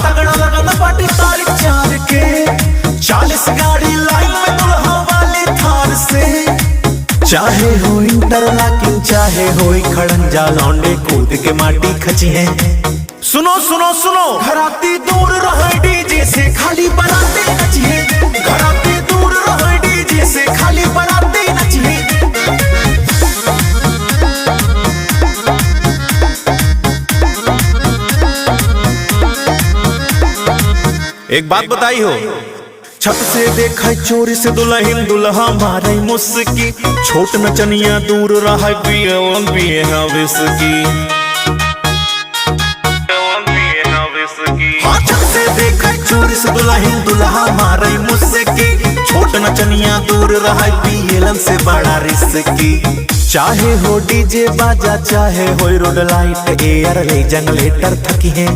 तगड़ा लगन पार्टी तारीख 4 के 40 गाड़ी लाइन में दुल्हा वाली थार से। चाहे हो इंटरलॉकिंग चाहे हो खड़ंजा लौंडे कूद के माटी खची है। सुनो सुनो सुनो घराती दूर रहे डीजे से खाली बराती नचिए। घराती दूर रहे डीजे से खाली बराती नचिए। एक बात बताई हो, छत से देखा चोरी से दुल्हन दुल्हा मारे मुस्की। छोट नचनिया दूर रहा पिए विस्की। हाँ, छत से देखा चोरी से दुल्हन दुल्हा मारे मुस्की। छोट नचनिया दूर रहा पियलन से बड़ा रिस्की। चाहे हो डीजे बाजा चाहे हो रोड लाइट एयर ले जनरेटर थकी है।